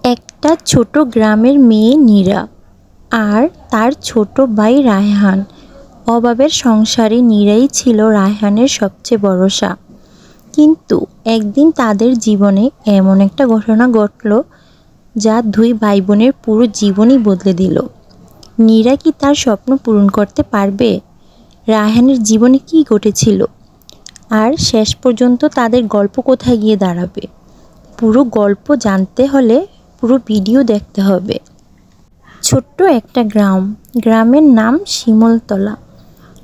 একটা ছোট গ্রামের মেয়ে নীরা আর তার ছোট ভাই রায়হান। অভাবের সংসারে নীরাই ছিল রায়হানের সবচেয়ে ভরসা। কিন্তু একদিন তাদের জীবনে এমন একটা ঘটনা ঘটল যা দুই ভাই বোনের পুরো জীবনই বদলে দিল। নীরা কি তার স্বপ্ন পূরণ করতে পারবে? রায়হানের জীবনে কী ঘটেছিল আর শেষ পর্যন্ত তাদের গল্প কোথায় গিয়ে দাঁড়াবে? পুরো গল্প জানতে হলে পুরো ভিডিও দেখতে হবে। ছোট্ট একটা গ্রামের নাম শিমুলতলা।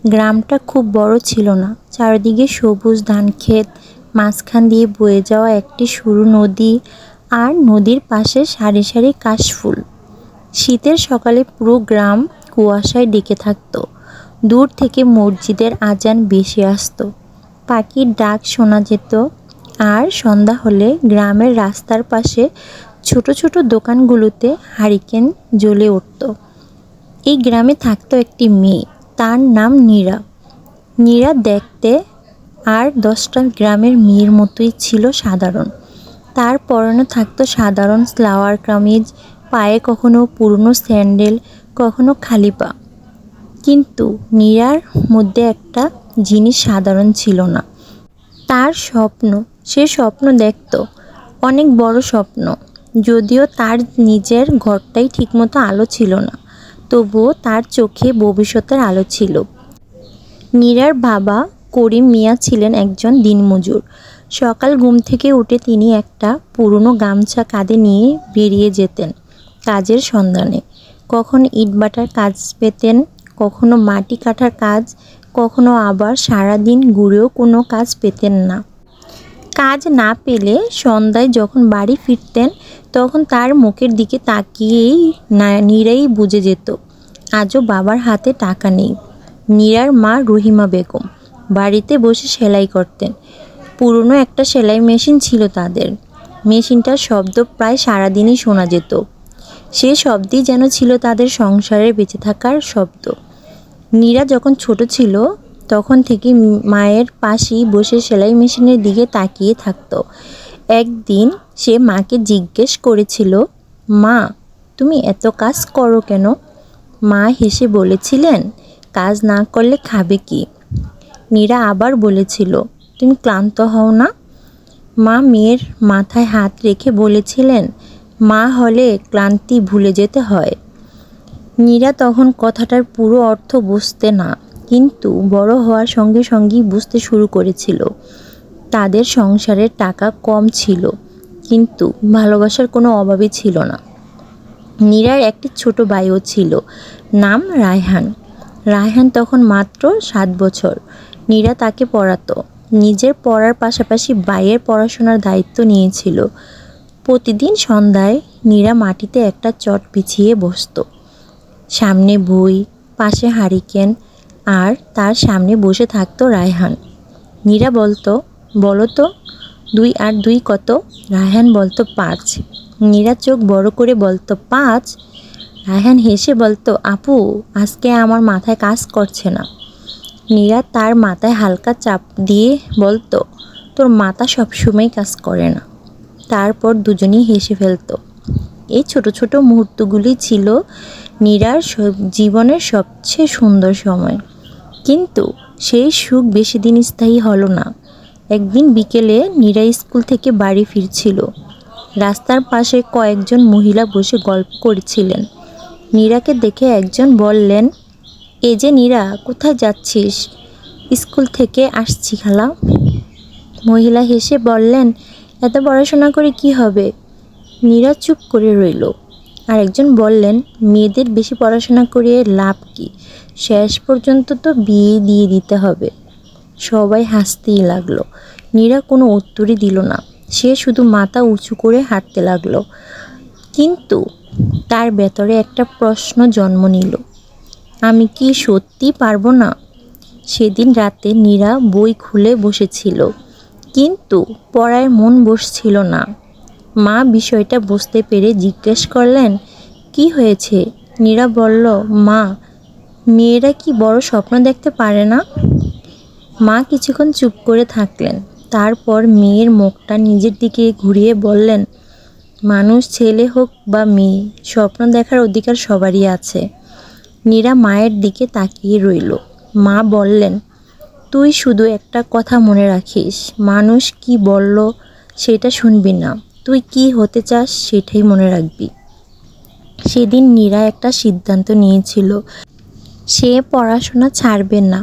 গ্রামটা খুব বড় ছিল না। চারদিকে সবুজ ধানক্ষেত, মাঝখান দিয়ে বয়ে যাওয়া একটি সরু নদী, আর নদীর পাশে সারি সারি কাশফুল। শীতের সকালে পুরো গ্রাম কুয়াশায় ঢেকে থাকতো। দূর থেকে মসজিদের আজান ভেসে আসতো, পাখির ডাক শোনা যেত, আর সন্ধ্যা হলে গ্রামের রাস্তার পাশে ছোট ছোট দোকানগুলোতে হারিকেন জ্বলে উঠত। এই গ্রামে থাকতো একটি মেয়ে, তার নাম নীরা। নীরা দেখতে আর 10টা গ্রামের মেয়ের মতোই ছিল সাধারণ। তার পরনে থাকতো সাধারণ সালোয়ার কামিজ, পায়ে কখনো পুরনো স্যান্ডেল, কখনো খালি পা। কিন্তু নীরার মধ্যে একটা জিনিস সাধারণ ছিল না, তার স্বপ্ন। সে স্বপ্ন দেখত, অনেক বড় স্বপ্ন। যদিও তার নিজের ঘরটাই ঠিকমতো আলো ছিল না, তবুও তার চোখে ভবিষ্যতের আলো ছিল। নীরার বাবা করিম মিয়া ছিলেন একজন দিনমজুর। সকাল ঘুম থেকে উঠে তিনি একটা পুরনো গামছা কাঁধে নিয়ে বেরিয়ে যেতেন কাজের সন্ধানে। কখনো ইটভাটার কাজ পেতেন, কখনো মাটি কাটার কাজ, কখনো আবার সারাদিন ঘুরেও কোনো কাজ পেতেন না। কাজ না পেলে সন্ধ্যায় যখন বাড়ি ফিরতেন, তখন তার মুখের দিকে তাকিয়েই নীরাই বুঝে যেত আজও বাবার হাতে টাকা নেই। নীরার মা রহিমা বেগম বাড়িতে বসে সেলাই করতেন। পুরনো একটা সেলাই মেশিন ছিল তাদের। মেশিনটার শব্দ প্রায় সারাদিনই শোনা যেত। সে শব্দই যেন ছিল তাদের সংসারে বেঁচে থাকার শব্দ। নীরা যখন ছোট ছিল তখন থেকে মায়ের পাশেই বসে সেলাই মেশিনের দিকে তাকিয়ে থাকতো। একদিন সে মাকে জিজ্ঞেস করেছিল, মা, তুমি এত কাজ করো কেন? মা হেসে বলেছিলেন, কাজ না করলে খাবে কি? নীরা আবার বলেছিল, তুমি ক্লান্ত হও না? মা মেয়ের মাথায় হাত রেখে বলেছিলেন, মা হলে ক্লান্তি ভুলে যেতে হয়। নীরা তখন কথাটার পুরো অর্থ বুঝতে না, কিন্তু বড় হওয়ার সঙ্গে সঙ্গেই বুঝতে শুরু করেছিল। তাদের সংসারের টাকা কম ছিল, কিন্তু ভালোবাসার কোনো অভাবই ছিল না। নীরার একটি ছোট ভাইও ছিল, নাম রায়হান। রায়হান তখন মাত্র 7 বছর। নীরা তাকে পড়াতো, নিজের পড়ার পাশাপাশি ভাইয়ের পড়াশোনার দায়িত্ব নিয়েছিল। প্রতিদিন সন্ধ্যায় নীরা মাটিতে একটা চট বিছিয়ে বসতো। সামনে বই, পাশে হারিকেন, আর তার সামনে বসে থাকতো রায়হান। নীরা বলতো, বলো তো 2 আর 2 কত? রায়হান বলতো 5। নীরা চোখ বড় করে বলতো 5। রায়হান হেসে বলতো, আপু, আজকে আমার মাথায় কাজ করছে না। নীরা তার মাথায় হালকা চাপ দিয়ে বলতো, তোর মাথা সবসময় কাজ করে না। তারপর দুজনেই হেসে ফেলতো। এই ছোট ছোট মুহূর্তগুলি ছিল নীরার জীবনের সবচেয়ে সুন্দর সময়। কিন্তু সেই সুখ বেশি দিন স্থায়ী হলো না। একদিন বিকেলে নীরা স্কুল থেকে বাড়ি ফিরছিল। রাস্তার পাশে কয়েকজন মহিলা বসে গল্প করছিলেন। নীরাকে দেখে একজন বললেন, এই যে নীরা, কোথায় যাচ্ছিস? স্কুল থেকে আসছি খালা। মহিলা হেসে বললেন, এত পড়াশোনা করে কি হবে? নীরা চুপ করে রইল। আর একজন বললেন, মেয়েদের বেশি পড়াশোনা করে লাভ কি? শেষ পর্যন্ত তো বিয়ে দিয়ে দিতে হবে। সবাই হাসতেই লাগলো। নীরা কোনো উত্তরই দিল না। সে শুধু মাথা উঁচু করে হাঁটতে লাগলো। কিন্তু তার ভেতরে একটা প্রশ্ন জন্ম নিল, আমি কি সত্যি পারবো না? সেদিন রাতে নীরা বই খুলে বসেছিল, কিন্তু পড়ায় মন বসছিল না। মা বিষয়টা বুঝতে পেরে জিজ্ঞেস করলেন, কি হয়েছে? নীরা বলল, মা, মেয়েরা কি বড় স্বপ্ন দেখতে পারে না? মা কিছুক্ষণ চুপ করে থাকলেন। তারপর মেয়ের মুখটা নিজের দিকে ঘুরিয়ে বললেন, মানুষ ছেলে হোক বা মেয়ে, স্বপ্ন দেখার অধিকার সবারই আছে। নীরা মায়ের দিকে তাকিয়ে রইল। মা বললেন, তুই শুধু একটা কথা মনে রাখিস, মানুষ কি বলল সেটা শুনবি না, তুই কি হতে চাস সেটাই মনে রাখবি। সেদিন নীরা একটা সিদ্ধান্ত নিয়েছিল, সে পড়াশোনা ছাড়বে না,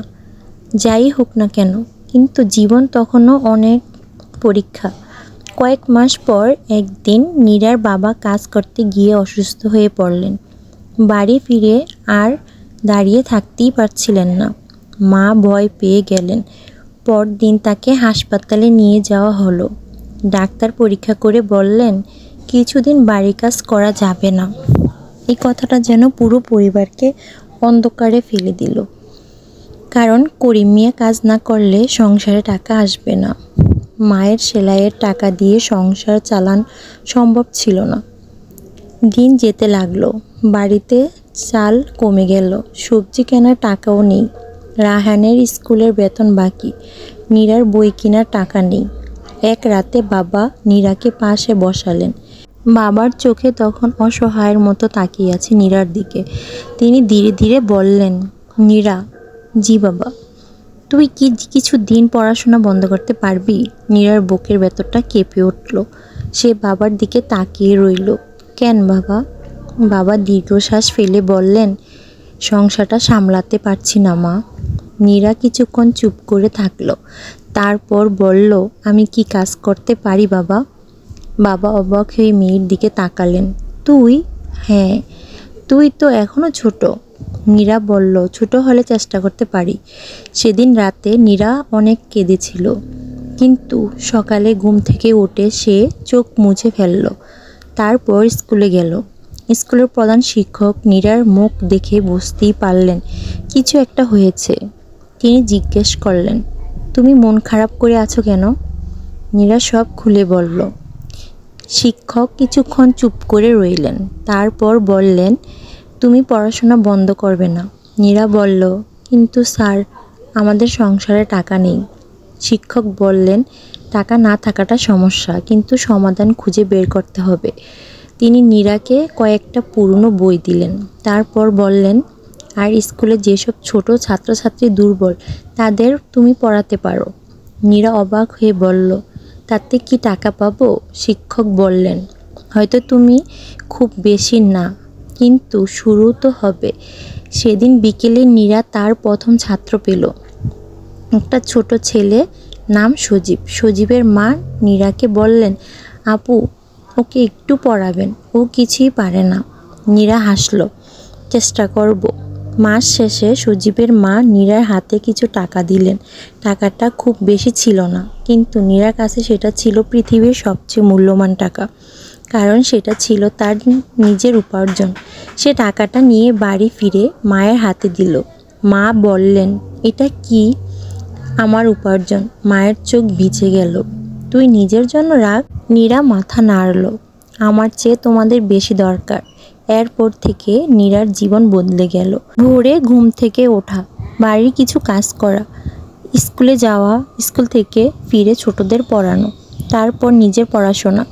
যাই হোক না কেন। কিন্তু জীবন তখনও অনেক পরীক্ষা। কয়েক মাস পর একদিন নীরার বাবা কাজ করতে গিয়ে অসুস্থ হয়ে পড়লেন। বাড়ি ফিরে আর দাঁড়িয়ে থাকতেই পারছিলেন না। মা ভয় পেয়ে গেলেন। পরদিন তাকে হাসপাতালে নিয়ে যাওয়া হলো। ডাক্তার পরীক্ষা করে বললেন, কিছুদিন বাড়ির কাজ করা যাবে না। এই কথাটা যেন পুরো পরিবারকে অন্ধকারে ফেলে দিল। কারণ করিম মিয়া কাজ না করলে সংসারে টাকা আসবে না। মায়ের সেলাইয়ের টাকা দিয়ে সংসার চালান সম্ভব ছিল না। দিন যেতে লাগলো, বাড়িতে চাল কমে গেল, সবজি কেনার টাকাও নেই। রায়হানের স্কুলের বেতন বাকি, নীরার বই কেনার টাকা নেই। এক রাতে বাবা নীরাকে পাশে বসালেন। বাবার চোখে তখন অসহায়ের মতো তাকিয়ে আছে নীরার দিকে। তিনি ধীরে ধীরে বললেন, নীরা। জি বাবা। তুই কি কিছু দিন পড়াশোনা বন্ধ করতে পারবি? নীরার বুকের ভেতরটা কেঁপে উঠল। সে বাবার দিকে তাকিয়ে রইল। কেন বাবা? বাবা দীর্ঘশ্বাস ফেলে বললেন, সংসারটা সামলাতে পারছি না মা। নীরা কিছুক্ষণ চুপ করে থাকলো। তারপর বলল, আমি কি কাজ করতে পারি বাবা? বাবা অবাক হয়ে মেয়ের দিকে তাকালেন। তুই? হ্যাঁ, তুই তো এখনো ছোট। নীরা বলল, ছোট হলে চেষ্টা করতে পারি। সেদিন রাতে নীরা অনেক কেঁদেছিল, কিন্তু সকালে ঘুম থেকে উঠে সে চোখ মুছে ফেলল। তারপর স্কুলে গেল। স্কুলের প্রধান শিক্ষক নীরার মুখ দেখে বুঝতেই পারলেন কিছু একটা হয়েছে। তিনি জিজ্ঞেস করলেন, তুমি মন খারাপ করে আছো কেন? নীরা সব খুলে বলল। শিক্ষক কিছুক্ষণ চুপ করে রইলেন। তারপর বললেন, তুমি পড়াশোনা বন্ধ করবে না। নীরা বলল, কিন্তু স্যার, আমাদের সংসারে টাকা নেই। শিক্ষক বললেন, টাকা না থাকাটা সমস্যা, কিন্তু সমাধান খুঁজে বের করতে হবে। তিনি নীরাকে কয়েকটা পুরনো বই দিলেন। তারপর বললেন, আর স্কুলে যেসব ছোট ছাত্রছাত্রী দুর্বল, তাদের তুমি পড়াতে পারো। নীরা অবাক হয়ে বলল, তাতে কি টাকা পাবো? শিক্ষক বললেন, হয়তো তুমি খুব বেশি না, কিন্তু শুরু তো হবে। সেদিন বিকেলে নীরা তার প্রথম ছাত্র পেল। একটা ছোট ছেলে, নাম সজীব। সজীবের মা নীরাকে বললেন, আপু, ওকে একটু পড়াবেন, ও কিছুই পারে না। নীরা হাসল, চেষ্টা করব। মাস শেষে সজীবের মা নীরার হাতে কিছু টাকা দিলেন। টাকাটা খুব বেশি ছিল না, কিন্তু নীরার কাছে সেটা ছিল পৃথিবীর সবচেয়ে মূল্যবান টাকা। কারণ সেটা ছিল তার নিজের উপার্জন। সে টাকাটা নিয়ে বাড়ি ফিরে মায়ের হাতে দিল। মা বললেন, এটা কি? আমার উপার্জন। মায়ের চোখ ভিজে গেল। তুই নিজের জন্য রাখ। নীরা মাথা নাড়ল। আমার চেয়ে তোমাদের বেশি দরকার। এরপর থেকে নীরার জীবন বদলে গেল। ভোরে ঘুম থেকে ওঠা, বাড়ির কিছু কাজ করা, স্কুলে যাওয়া, স্কুল থেকে ফিরে ছোটদের পড়ানো, তারপর নিজের পড়াশোনা,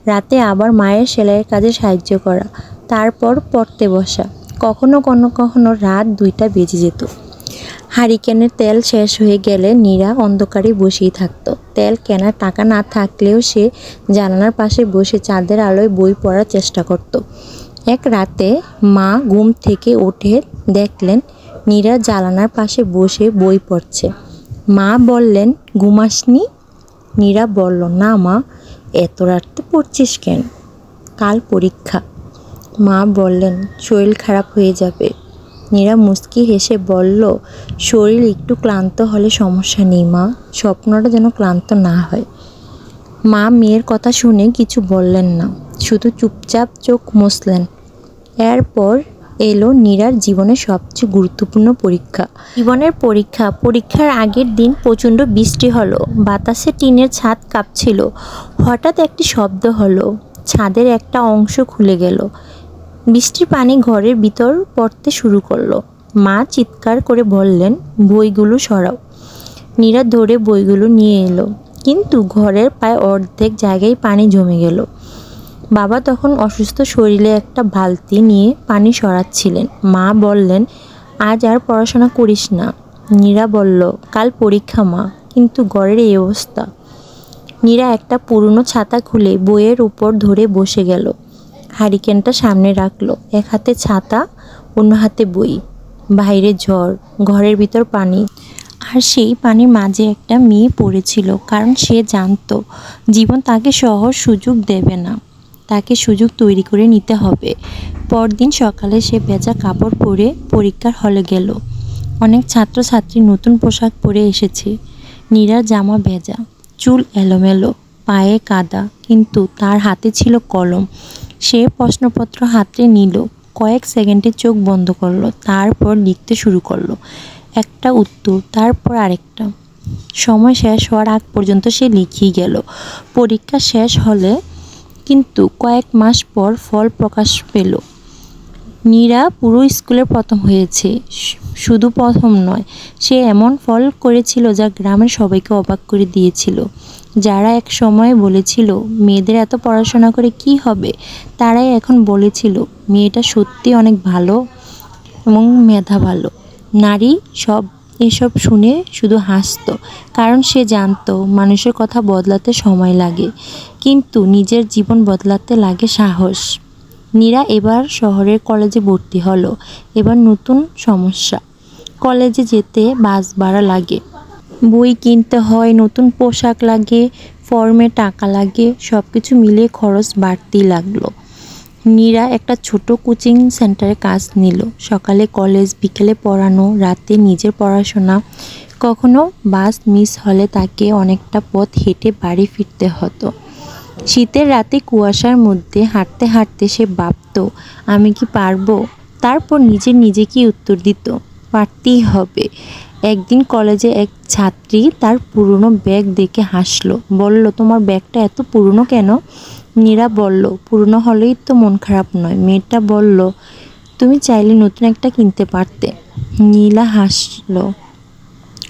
রাতে আবার মায়ের সেলাইয়ের কাজে সাহায্য করা, তারপর পড়তে বসা। কখনো কখনো রাত 2টা বেজে যেত। হারিকেনের তেল শেষ হয়ে গেলে নীরা অন্ধকারে বসেই থাকতো। তেল কেনার টাকা না থাকলেও সে জানালার পাশে বসে চাঁদের আলোয় বই পড়ার চেষ্টা করত। এক রাতে মা ঘুম থেকে উঠে দেখলেন নীরা জানালার পাশে বসে বই পড়ছে। মা বললেন, ঘুমাসনি? নীরা বলল, না মা। এত রাতে পড়ছিস কেন? কাল পরীক্ষা। মা বললেন, শরীর খারাপ হয়ে যাবে। নীরা মুচকি হেসে বলল, শরীর একটু ক্লান্ত হলে সমস্যা নেই মা, স্বপ্নটা যেন ক্লান্ত না হয়। মা মেয়ের কথা শুনে কিছু বললেন না, শুধু চুপচাপ চোখ মুছলেন। এরপর এলো নীরার জীবনের সবচেয়ে গুরুত্বপূর্ণ পরীক্ষা। জীবনের পরীক্ষা। পরীক্ষার আগের দিন প্রচণ্ড বৃষ্টি হলো। বাতাসে টিনের ছাদ কাঁপছিল। হঠাৎ একটি শব্দ হলো। ছাদের একটা অংশ খুলে গেল। বৃষ্টির পানি ঘরের ভিতর পড়তে শুরু করলো। মা চিৎকার করে বললেন, বইগুলো সরাও। নীরা ধরে বইগুলো নিয়ে এলো, কিন্তু ঘরের প্রায় অর্ধেক জায়গায় পানি জমে গেল। বাবা তখন অসুস্থ শরীরে একটা বালতি নিয়ে পানি সরাচ্ছিলেন। মা বললেন, আজ আর পড়াশোনা করিস না। নীরা বলল, কাল পরীক্ষা মা, কিন্তু ঘরের এই অবস্থা। নীরা একটা পুরনো ছাতা খুলে বইয়ের উপর ধরে বসে গেল। হারিকেনটা সামনে রাখলো, এক হাতে ছাতা, অন্য হাতে বই। বাইরে ঝড়, ঘরের ভিতর পানি, আর সেই পানির মাঝে একটা মেয়ে পড়েছিল, কারণ সে জানতো জীবন তাকে সহজ সুযোগ দেবে না, তাকে সুযোগ তৈরি করে নিতে হবে। পরদিন সকালে সে ভেজা কাপড় পরে পরীক্ষার হলে গেল। অনেক ছাত্রছাত্রী নতুন পোশাক পরে এসেছে। নীরার জামা ভেজা, চুল এলোমেলো, পায়ে কাদা, কিন্তু তার হাতে ছিল কলম। সে প্রশ্নপত্র হাতে নিল, কয়েক সেকেন্ডে চোখ বন্ধ করলো, তারপর লিখতে শুরু করলো। একটা উত্তর, তারপর আরেকটা। সময় শেষ হওয়ার আগ পর্যন্ত সে লিখেই গেল। পরীক্ষা শেষ হলে কিন্তু কয়েক মাস পর ফল প্রকাশ পেল। নীরা পুরো স্কুলে প্রথম হয়েছে। শুধু প্রথম নয়, সে এমন ফল করেছিল যা গ্রামের সবাইকে অবাক করে দিয়েছিল। যারা এক সময় বলেছিল মেয়েদের এত পড়াশোনা করে কি হবে, তারাই এখন বলেছিল মেয়েটা সত্যি অনেক ভালো এবং মেধা ভালো। নারী এসব শুনে শুধু হাসত, কারণ সে জানতো মানুষের কথা বদলাতে সময় লাগে, কিন্তু নিজের জীবন বদলাতে লাগে সাহস। নীরা এবার শহরের কলেজে ভর্তি হলো। এবার নতুন সমস্যা, কলেজে যেতে বাস ভাড়া লাগে, বই কিনতে হয়, নতুন পোশাক লাগে, ফর্মে টাকা লাগে, সব কিছু মিলিয়ে খরচ বাড়তেই লাগলো। নীরা একটা ছোট কোচিং সেন্টারে কাজ নিল। সকালে কলেজ, বিকেলে পড়ানো, রাতে নিজের পড়াশোনা। কখনো বাস মিস হলে তাকে অনেকটা পথ হেঁটে বাড়ি ফিরতে হতো। শীতের রাতে কুয়াশার মধ্যে হাঁটতে হাঁটতে সে ভাবত, আমি কি পারবো? তারপর নিজেকেই উত্তর দিত, পারতেই হবে। একদিন কলেজে এক ছাত্রী তার পুরনো ব্যাগ দেখে হাসলো, বলল, তোমার ব্যাগটা এত পুরনো কেন? নীরা বলল, পুরনো হলেই তো মন খারাপ নয়। মেয়েটা বলল, তুমি চাইলে নতুন একটা কিনতে পারতে। নীলা হাসলো,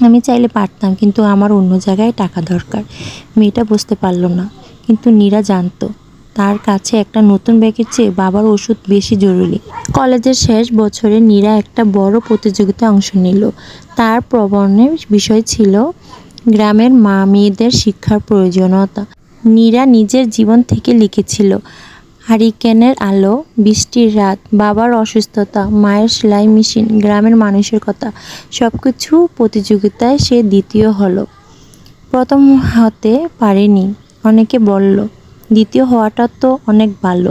আমি চাইলে পারতাম, কিন্তু আমার অন্য জায়গায় টাকা দরকার। মেয়েটা বুঝতে পারল না, কিন্তু নীরা জানতো তার কাছে একটা নতুন ব্যাগের চেয়ে বাবার ওষুধ বেশি জরুরি। কলেজের শেষ বছরে নীরা একটা বড় প্রতিযোগিতায় অংশ নিল। তার প্রবন্ধের বিষয় ছিল গ্রামের মেয়েদের শিক্ষার প্রয়োজনীয়তা। নীরা নিজের জীবন থেকে লিখেছিল, হারিকেনের আলো, বৃষ্টির রাত, বাবার অসুস্থতা, মায়ের সেলাই মেশিন, গ্রামের মানুষের কথা। সব কিছু প্রতিযোগিতায় সে দ্বিতীয় হলো। প্রথম হতে পারেনি, অনেকে বলল, দ্বিতীয় হওয়াটা তো অনেক ভালো।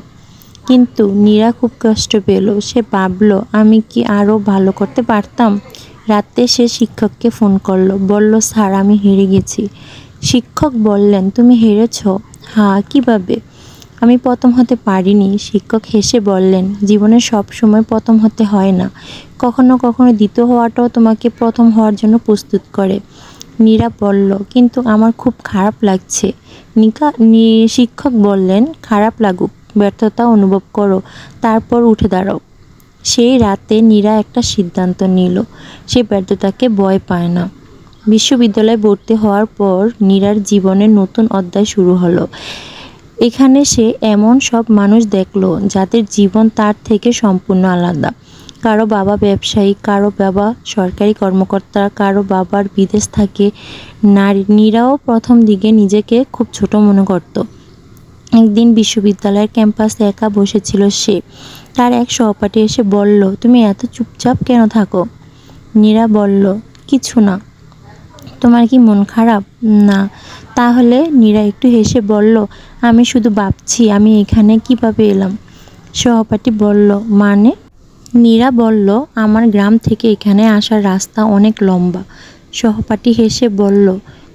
কিন্তু নীরা খুব কষ্ট পেল। সে ভাবল, আমি কি আরও ভালো করতে পারতাম? রাতে সে শিক্ষককে ফোন করলো, বলল, স্যার, আমি হেরে গেছি। শিক্ষক বললেন, তুমি হেরেছ? হ্যাঁ, কিভাবে? আমি প্রথম হতে পারিনি। শিক্ষক হেসে বললেন, জীবনে সব সময় প্রথম হতে হয় না, কখনো কখনো দ্বিতীয় হওয়াটাও তোমাকে প্রথম হওয়ার জন্য প্রস্তুত করে। নীরা বলল, কিন্তু আমার খুব খারাপ লাগছে। শিক্ষক বললেন, খারাপ লাগুক, ব্যর্থতা অনুভব করো, তারপর উঠে দাঁড়াও। সেই রাতে নীরা একটা সিদ্ধান্ত নিল, সে ব্যর্থতাকে ভয় পায় না। বিশ্ববিদ্যালয়ে ভর্তি হওয়ার পর নীরার জীবনের নতুন অধ্যায় শুরু হলো। এখানে সে এমন সব মানুষ দেখলো যাদের জীবন তার থেকে সম্পূর্ণ আলাদা। কারো বাবা ব্যবসায়ী, কারো বাবা সরকারি কর্মকর্তা, কারো বাবার বিদেশ থাকে। নীরাও প্রথম দিকে নিজেকে খুব ছোট মনে করত। একদিন বিশ্ববিদ্যালয়ের ক্যাম্পাসে একা বসেছিল সে। তার এক সহপাঠী এসে বলল, তুমি এত চুপচাপ কেন থাকো? নীরা বলল, কিছু না। তোমার কি মন খারাপ? না। তাহলে? নীরা একটু হেসে বলল, আমি শুধু ভাবছি আমি এখানে কিভাবে এলাম। সহপাঠী বলল, মানে? নীরা বলল, আমার গ্রাম থেকে এখানে আসার রাস্তা অনেক লম্বা। সহপাঠী হেসে বলল,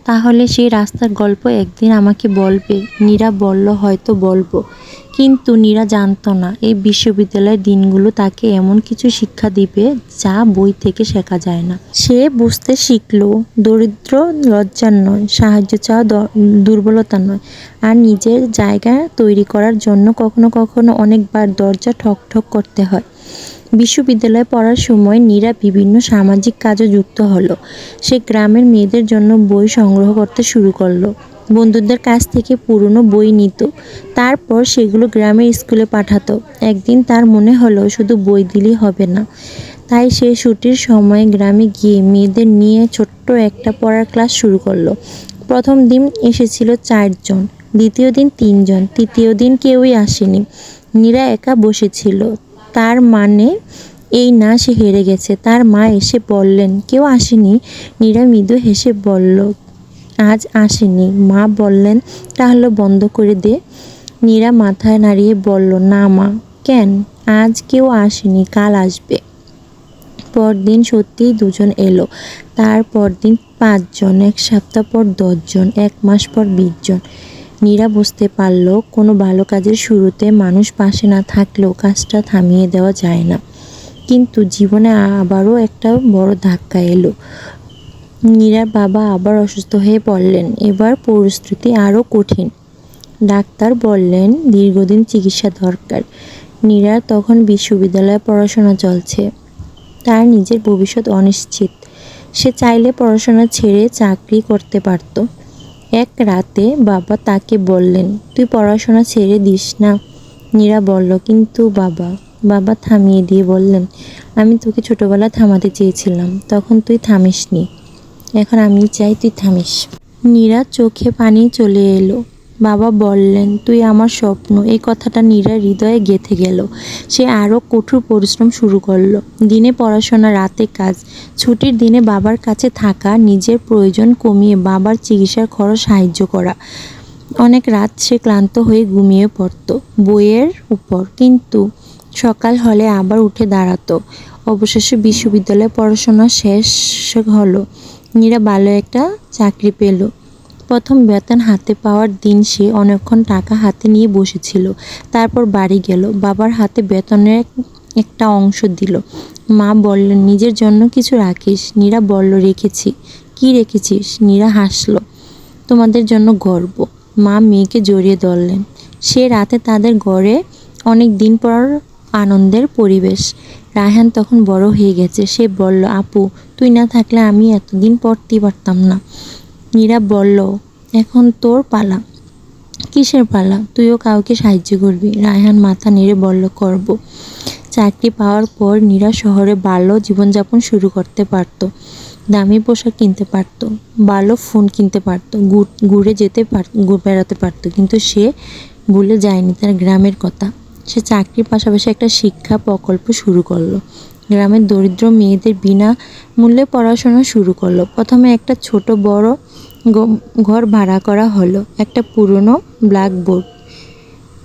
তাহলে সেই রাস্তার গল্প একদিন আমাকে বলবে? নীরা বলল, হয়তো বলবো। কিন্তু নীরা জানতো না এই বিশ্ববিদ্যালয়ের দিনগুলো তাকে এমন কিছু শিক্ষা দিবে যা বই থেকে শেখা যায় না। সে বুঝতে শিখল, দরিদ্র লজ্জার নয়, সাহায্য চাওয়া দুর্বলতা নয়, আর নিজের জায়গা তৈরি করার জন্য কখনো কখনো অনেকবার দরজা ঠক ঠক করতে হয়। বিশ্ববিদ্যালয়ে পড়ার সময় নীরা বিভিন্ন সামাজিক কাজে যুক্ত হলো। সে গ্রামের মেয়েদের জন্য বই সংগ্রহ করতে শুরু করলো। বন্ধুদের কাছ থেকে পুরনো বই নিত, তারপর সেগুলো গ্রামের স্কুলে পাঠাতো। একদিন তার মনে হলো শুধু বই দিলেই হবে না, তাই সে ছুটির সময় গ্রামে গিয়ে মেয়েদের নিয়ে ছোট্ট একটা পড়ার ক্লাস শুরু করলো। প্রথম দিন এসেছিল 4 জন, দ্বিতীয় দিন 3 জন, তৃতীয় দিন কেউই আসেনি। নীরা একা বসেছিল। তার মানে এই না সে হেরে গেছে। তার মা এসে বললেন, কেউ আসেনি? নীরা মৃদু হেসে বলল, আজ আসেনি। মা বললেন, তাহলে বন্ধ করে দে। নীরা মাথায় নাড়িয়ে বলল, না মা। কেন? আজ কেউ আসেনি, কাল আসবে। পরদিন সত্যিই 2 জন এলো। তারপর দিন 5 জন, 1 সপ্তাহ পর 10 জন, 1 মাস পর 20 জন। নীরা বুঝতে পারল, কোনো ভালো কাজের শুরুতে মানুষ পাশে না থাকলেও কাজটা থামিয়ে দেওয়া যায় না। কিন্তু জীবনে আবারও একটা বড় ধাক্কা এলো। নীরার বাবা আবার অসুস্থ হয়ে পড়লেন। এবার পরিস্থিতি আরও কঠিন। ডাক্তার বললেন দীর্ঘদিন চিকিৎসা দরকার। নীরার তখন বিশ্ববিদ্যালয়ে পড়াশোনা চলছে। তার নিজের ভবিষ্যৎ অনিশ্চিত। সে চাইলে পড়াশোনা ছেড়ে চাকরি করতে পারত। এক রাতে বাবা তাকে বললেন, তুই পড়াশোনা ছেড়ে দিস না? নীরা বলল, কিন্তু বাবা। বাবা থামিয়ে দিয়ে বললেন, আমি তোকে ছোটবেলা থামাতে চেয়েছিলাম, তখন তুই থামিসনি। এখন আমি চাই তুই থামিস। নীরার চোখে পানি চলে এলো। বাবা বললেন, তুই আমার স্বপ্ন। এই কথাটা নীরার হৃদয়ে গেঁথে গেল। সে আরও কঠোর পরিশ্রম শুরু করলো। দিনে পড়াশোনা, রাতে কাজ। ছুটির দিনে বাবার কাছে থাকা, নিজের প্রয়োজন কমিয়ে বাবার চিকিৎসার খরচ সাহায্য করা। অনেক রাত সে ক্লান্ত হয়ে ঘুমিয়ে পড়তো বইয়ের উপর, কিন্তু সকাল হলে আবার উঠে দাঁড়াতো। অবশেষে বিশ্ববিদ্যালয়ে পড়াশোনা শেষ হলো। নীরা ভালো একটা চাকরি পেল। প্রথম বেতন হাতে পাওয়ার দিন সে অনেকক্ষণ টাকা হাতে নিয়ে বসেছিল। তারপর বাড়ি গেল। বাবার হাতে বেতনের একটা অংশ দিল। মা বললেন, নিজের জন্য কিছু রাখিস। নীরা বলল, রেখেছি। কি রেখেছিস? নীরা হাসলো, তোমাদের জন্য গর্ব। মা মেয়েকে জড়িয়ে ধরলেন। সে রাতে তাদের ঘরে অনেক দিন পর আনন্দের পরিবেশ। রায়হান তখন বড় হয়ে গেছে। সে বলল, আপু, তুই না থাকলে আমি এতদিন পড়তেই পারতাম না। নীরা বলল, এখন তোর পালা। কিসের পালা? তুইও কাউকে সাহায্য করবি। রায়হান মাথা নেড়ে বলল, করব। চাকরি পাওয়ার পর নীরা শহরে ভালো জীবনযাপন শুরু করতে পারত। দামি পোশাক কিনতে পারত, ভালো ফোন কিনতে পারত, ঘুরে বেড়াতে পারত। কিন্তু সে ভুলে যায়নি তার গ্রামের কথা। সে চাকরির পাশাপাশি একটা শিক্ষা প্রকল্প শুরু করলো। গ্রামের দরিদ্র মেয়েদের বিনামূল্যে পড়াশোনা শুরু করলো। প্রথমে একটা ছোট বড় ঘর ভাড়া করা হলো। একটা পুরনো ব্ল্যাকবোর্ড,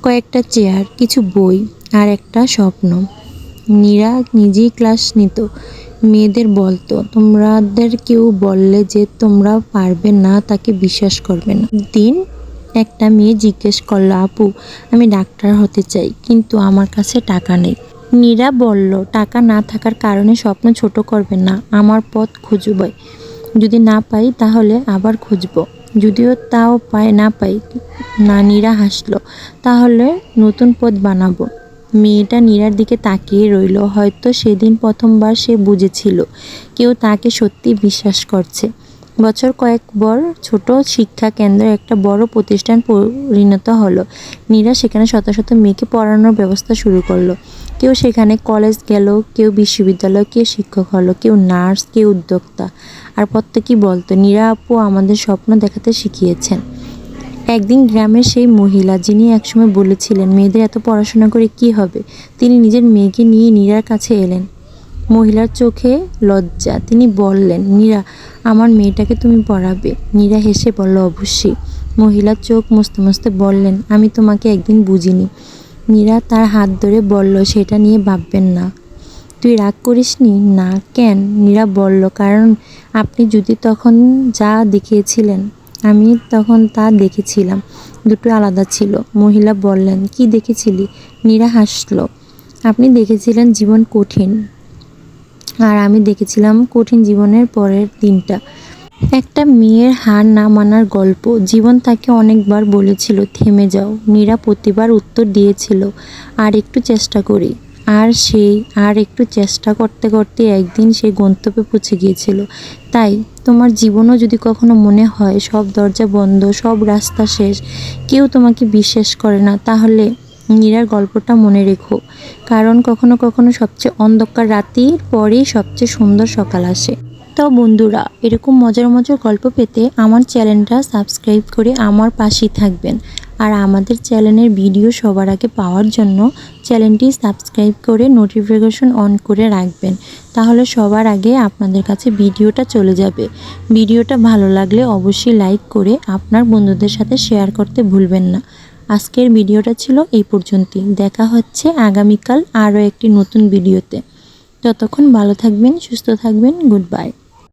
কয়েকটা চেয়ার, কিছু বই আর একটা স্বপ্ন। নীরা নিজেই ক্লাস নিত। মেয়েদের বলতো, তোমাদের কেউ বললে যে তোমরা পারবে না, তাকে বিশ্বাস করবে না। দিন একটা মেয়ে জিজ্ঞেস করলো, আপু, আমি ডাক্তার হতে চাই, কিন্তু আমার কাছে টাকা নেই। নীরা বলল, টাকা না থাকার কারণে স্বপ্ন ছোট করবে না। আমার পথ খুঁজবে। যদি না পাই তাহলে আবার খুঁজব। যদিও তাও না পাই না। নীরা হাসলো, তাহলে নতুন পথ বানাবো। মেয়েটা নীরার দিকে তাকিয়ে রইল। হয়তো সেদিন প্রথমবার সে বুঝেছিল কেউ তাকে সত্যি বিশ্বাস করছে। বছর কয়েক পর ছোট শিক্ষা কেন্দ্র একটা বড় প্রতিষ্ঠান পরিণত হলো। নীরা সেখানে শত শত মেয়েকে পড়ানোর ব্যবস্থা শুরু করলো। কেউ সেখানে কলেজ গেল, কেউ বিশ্ববিদ্যালয়, কেউ শিক্ষক হলো, কেউ নার্স, কেউ উদ্যোক্তা। আর প্রত্যেকেই বলতো, নীরা আপু আমাদের স্বপ্ন দেখাতে শিখিয়েছেন। একদিন গ্রামের সেই মহিলা যিনি একসময় বলেছিলেন মেয়েদের এত পড়াশোনা করে কি হবে, তিনি নিজের মেয়েকে নিয়ে নীরার কাছে এলেন। মহিলার চোখে লজ্জা। তিনি বললেন, নীরা, আমার মেয়েটাকে তুমি পড়াবে? নীরা হেসে বলল, অবশ্যই। মহিলার চোখ মুছতে মুছতে বললেন, আমি তোমাকে একদিন বুঝিনি। নীরা তার হাত ধরে বলল, সেটা নিয়ে ভাববেন না। তুই রাগ করিসনি? না। কেন? নীরা বলল, কারণ আপনি যদি তখন যা দেখিয়েছিলেন, আমি তখন তা দেখেছিলাম। দুটো আলাদা ছিল। মহিলা বললেন, কি দেখেছিলি? নীরা হাসলো, আপনি দেখেছিলেন জীবন কঠিন, আর আমি দেখেছিলাম কঠিন জীবনের পরের দিনটা। একটা মেয়ের হার না মানার গল্প। জীবন তাকে অনেকবার বলেছিল, থেমে যাও। নীরা প্রতিবার উত্তর দিয়েছিল, আর একটু চেষ্টা করি। আর সে আর একটু চেষ্টা করতে করতে একদিন সে গন্তব্যে পৌঁছে গিয়েছিল। তাই তোমার জীবনও যদি কখনো মনে হয় সব দরজা বন্ধ, সব রাস্তা শেষ, কেউ তোমাকে বিশ্বাস করে না, তাহলে মীরার গল্পটা মনে রেখো। কারণ কখনো কখনো সবচেয়ে অন্ধকার রাতের পরেই সবচেয়ে সুন্দর সকাল আসে। তো বন্ধুরা, এরকম মজার মজার গল্প পেতে আমার চ্যানেলটা সাবস্ক্রাইব করে আমার পাশেই থাকবেন। আর আমাদের চ্যানেলের ভিডিও সবার আগে পাওয়ার জন্য চ্যানেলটি সাবস্ক্রাইব করে নোটিফিকেশন অন করে রাখবেন। তাহলে সবার আগে আপনাদের কাছে ভিডিওটা চলে যাবে। ভিডিওটা ভালো লাগলে অবশ্যই লাইক করে আপনার বন্ধুদের সাথে শেয়ার করতে ভুলবেন না। আজকের ভিডিওটা ছিল এই পর্যন্তই। দেখা হচ্ছে আগামীকাল আরও একটি নতুন ভিডিওতে। ততক্ষণ ভালো থাকবেন, সুস্থ থাকবেন। Good bye.